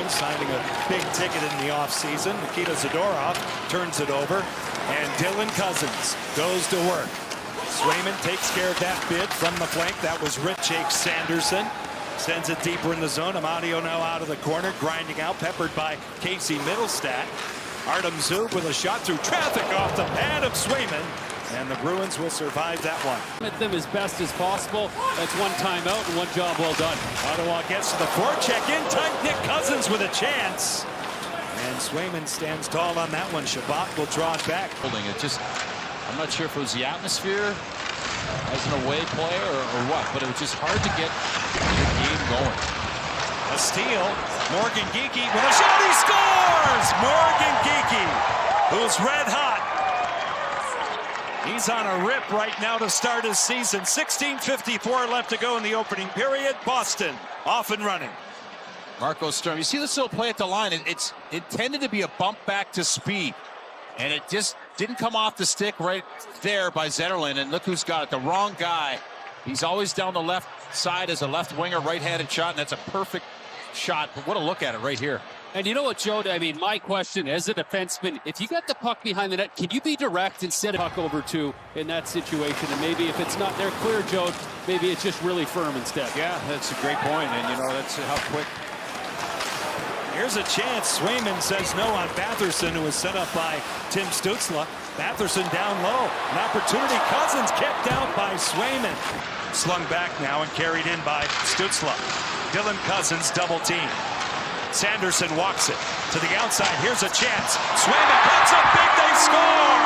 Bruins signing a big ticket in the offseason. Nikita Zadorov turns it over, and Dylan Cousins goes to work. Swayman takes care of that bid from the flank. That was Rich Sanderson. Sends it deeper in the zone. Amadio now out of the corner, grinding out, peppered by Casey Middlestat. Artem Zub with a shot through traffic off the pad of Swayman. And the Bruins will survive that one. At them as best as possible. That's one timeout and one job well done. Ottawa gets to the forecheck in tight. Nick Cousins with a chance. And Swayman stands tall on that one. Shabbat will draw it back. Holding it just, I'm not sure if it was the atmosphere as an away player or what, but it was just hard to get the game going. A steal. Morgan Geekie with a shot. He scores! Morgan Geekie, who's red hot. He's on a rip right now to start his season. 16:54 left to go in the opening period. Boston off and running. Marco Sturm, you see this little play at the line. It intended to be a bump back to speed, and it just didn't come off the stick right there by Zetterlund. And look who's got it, the wrong guy. He's always down the left side as a left winger, right-handed shot, and that's a perfect shot. But what a look at it right here. And you know what, Joe? I mean, my question as a defenseman, if you got the puck behind the net, can you be direct instead of puck over two in that situation? And maybe if it's not there clear, Joe, maybe it's just really firm instead. Yeah, that's a great point. And, you know, that's how quick. Here's a chance. Swayman says no on Batherson, who was set up by Tim Stützle. Batherson down low. An opportunity. Cousins kept out by Swayman. Slung back now and carried in by Stützle. Dylan Cousins double team. Sanderson walks it to the outside. Here's a chance. Swayman puts up big. They score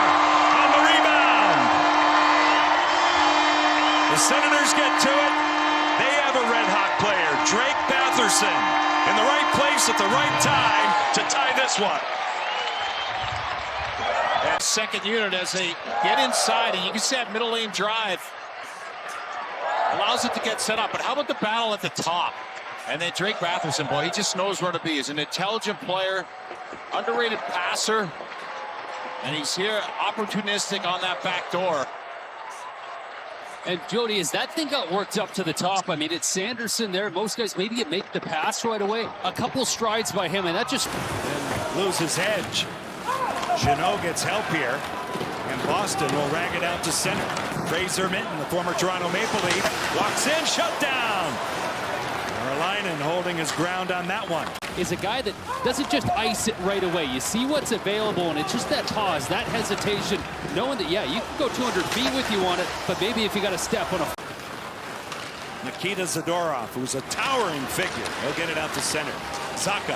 on the rebound. The Senators get to it. They have a red-hot player, Drake Batherson, in the right place at the right time to tie this one. That second unit as they get inside, and you can see that middle lane drive allows it to get set up. But how about the battle at the top? And then Drake Batherson, boy, he just knows where to be. He's an intelligent player, underrated passer, and he's here opportunistic on that back door. And Jody, as that thing got worked up to the top, I mean, it's Sanderson there. Most guys, maybe you make the pass right away. A couple strides by him, and that just... And loses edge. Jeannot gets help here, and Boston will rag it out to center. Fraser Minton, the former Toronto Maple Leaf, walks in, shut down. Merlainen holding his ground on that one. Is a guy that doesn't just ice it right away. You see what's available, and it's just that pause, that hesitation, knowing that, yeah, you can go 200 feet with you on it, but maybe if you got to step on a... Nikita Zadorov, who's a towering figure. He'll get it out to center. Zacha.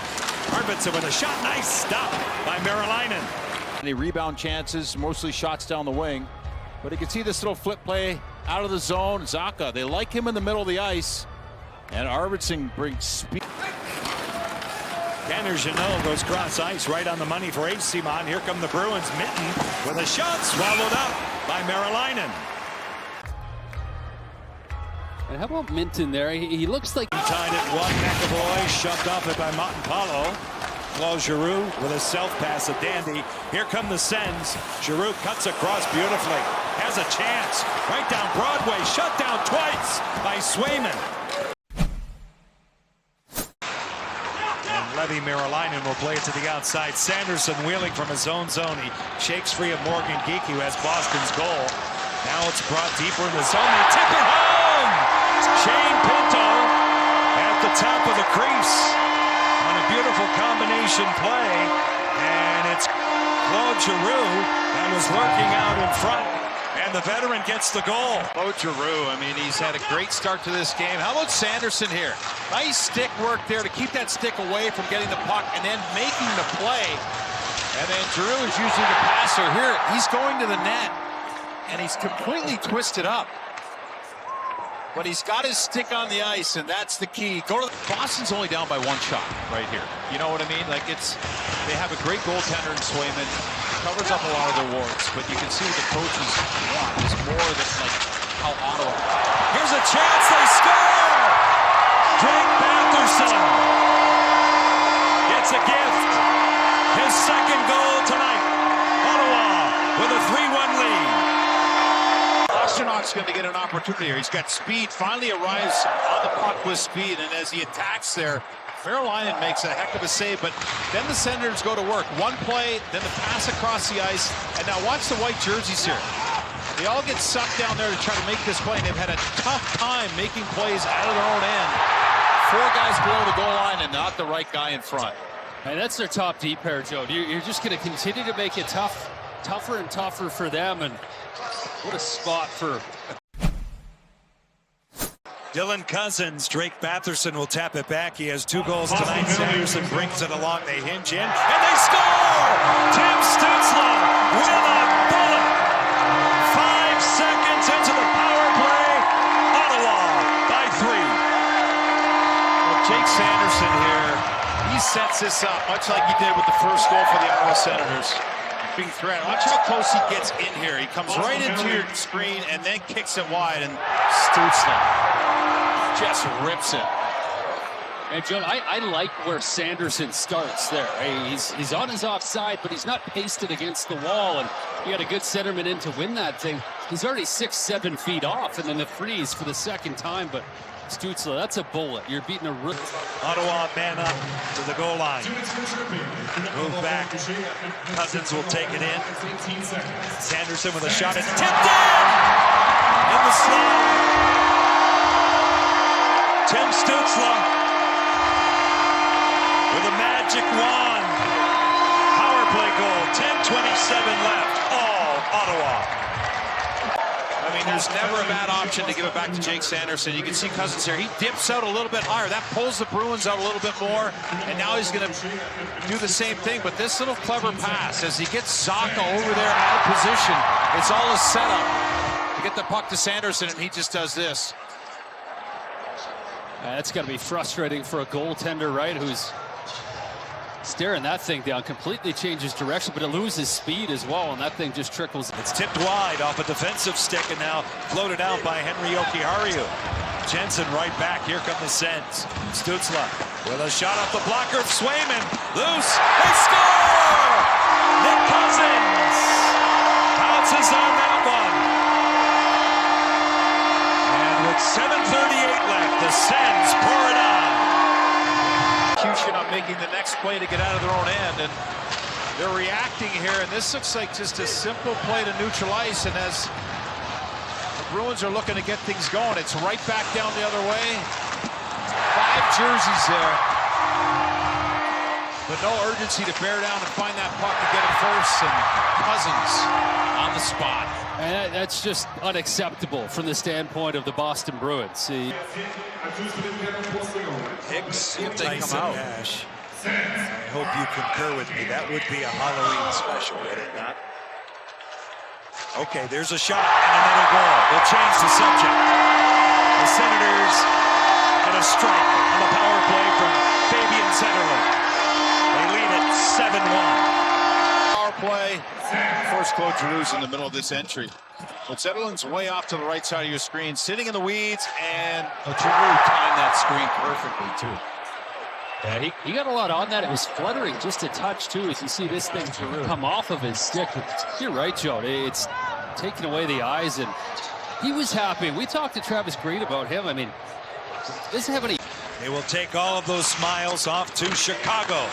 Arvidsson with a shot. Nice stop by Merlainen. Any rebound chances, mostly shots down the wing. But you can see this little flip play out of the zone. Zacha, they like him in the middle of the ice. And Arvidsson brings speed. Tanner Jeannot goes cross ice right on the money for Ace Simon. Here come the Bruins. Minton with a shot swallowed up by Merlainen. And how about Minton there? He looks like... He tied it one. McAvoy shoved off it by Montemapalo. Claude Giroux with a self-pass, a dandy. Here come the Sens. Giroux cuts across beautifully. Has a chance. Right down Broadway. Shut down twice by Swayman. Levi Merlainen will play it to the outside. Sanderson wheeling from his own zone. He shakes free of Morgan Geekie, who has Boston's goal. Now it's brought deeper in the zone. They tip it home! Shane Pinto at the top of the crease on a beautiful combination play. And it's Claude Giroux that was lurking out in front. And the veteran gets the goal. Claude Giroux, I mean, he's had a great start to this game. How about Sanderson here? Nice stick work there to keep that stick away from getting the puck and then making the play. And then Giroux is usually the passer. Here, he's going to the net, and he's completely twisted up. But he's got his stick on the ice, and that's the key. Boston's only down by one shot right here. You know what I mean? Like, they have a great goaltender in Swayman. Covers up a lot of their warts, but you can see what the coaches want is more than like how Ottawa. Here's a chance, they score! Drake Batherson gets a gift. His second goal tonight. Ottawa with a 3-1 lead. Pastrnak's going to get an opportunity here. He's got speed, finally arrives on the puck with speed, and as he attacks there, Fairline makes a heck of a save, but then the Senators go to work. One play, then the pass across the ice, and now watch the white jerseys here. They all get sucked down there to try to make this play, and they've had a tough time making plays out of their own end. 4 guys below the goal line and not the right guy in front. And that's their top D pair, Joe. You're just going to continue to make it tougher and tougher for them, and what a spot for... Dylan Cousins, Drake Batherson will tap it back. He has 2 goals tonight. Sanderson brings it along. They hinge in, and they score! Tim Stützle with a bullet. 5 seconds into the power play. Ottawa by 3. Well, Jake Sanderson here, he sets this up, much like he did with the first goal for the Ottawa Senators. Big threat. Watch how close he gets in here. He comes right into your screen and then kicks it wide, and Stützle just rips it. And Joe, I like where Sanderson starts there. He's on his offside, but he's not pasted against the wall, and you got a good centerman in to win that thing. He's already 6-7 feet off, and then the freeze for the second time, but Stützle, that's a bullet. You're beating a rook. Ottawa man up to the goal line. Move back. Cousins will take it in. Sanderson with a shot. It's tipped in the slot. Tim Stützle with a magic wand. Power play goal. 10:27 left. All Ottawa. I mean, there's never a bad option to give it back to Jake Sanderson. You can see Cousins here. He dips out a little bit higher. That pulls the Bruins out a little bit more. And now he's going to do the same thing. But this little clever pass, as he gets Zaka over there out of position, it's all a setup to get the puck to Sanderson, and he just does this. That's got to be frustrating for a goaltender, right, who's staring that thing down. Completely changes direction, but it loses speed as well, and that thing just trickles. It's tipped wide off a defensive stick and now floated out by Henry Jokiharju. Jensen right back. Here come the Sens. Stützle with a shot off the blocker of Swayman. Loose. They score! Nick Cousins bounces on that one. And with 7:38 left, the Sens pour it on. On making the next play to get out of their own end, and they're reacting here, and this looks like just a simple play to neutral ice, and as the Bruins are looking to get things going, it's right back down the other way. 5 jerseys there, but no urgency to bear down and find that puck to get it first, and Cousins on the spot. And that's just unacceptable from the standpoint of the Boston Bruins. Hicks, if they come out. Nash. I hope you concur with me. That would be a Halloween special, would it not? Okay, there's a shot and another goal. They'll change the subject. The Senators get a strike on the power play from Fabian Zetterlund. They lead it 7-1. Power play. Force Claude Giroux's in the middle of this entry. But Zetterlund's way off to the right side of your screen, sitting in the weeds, and Giroux timed that screen perfectly, too. Yeah, he got a lot on that. It was fluttering just a touch, too, as you see this thing come off of his stick. You're right, Joe. It's taking away the eyes, and he was happy. We talked to Travis Green about him. I mean, doesn't have any... They will take all of those smiles off to Chicago.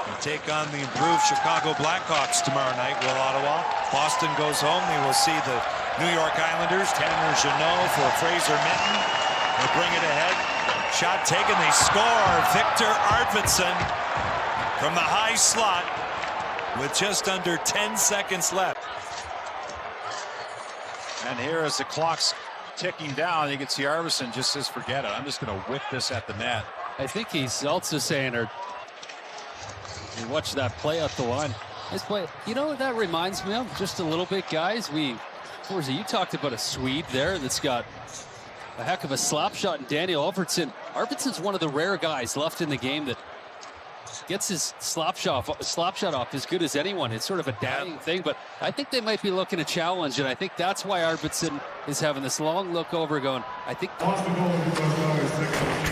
They take on the improved Chicago Blackhawks tomorrow night, will Ottawa. Boston goes home. They will see the New York Islanders. Tanner Jeannot for Fraser Minton. They'll bring it ahead. Shot taken. They score. Victor Arvidsson from the high slot with just under 10 seconds left. And here as the clock's ticking down, you can see Arvidsson just says, forget it. I'm just going to whip this at the net. I think he's also saying, or you watch that play up the line. This play, you know what that reminds me of? Just a little bit, guys. You talked about a Swede there that's got a heck of a slap shot, and Daniel Alfredsson. Arvidsson's one of the rare guys left in the game that gets his slap shot off as good as anyone. It's sort of a dying thing, but I think they might be looking to challenge, and I think that's why Arvidsson is having this long look over going, I think... All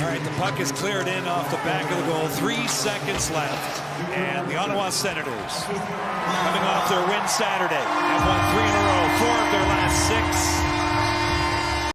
right, the puck is cleared in off the back of the goal. 3 seconds left, and the Ottawa Senators, coming off their win Saturday, have won 3 in a row, 4 of their last 6.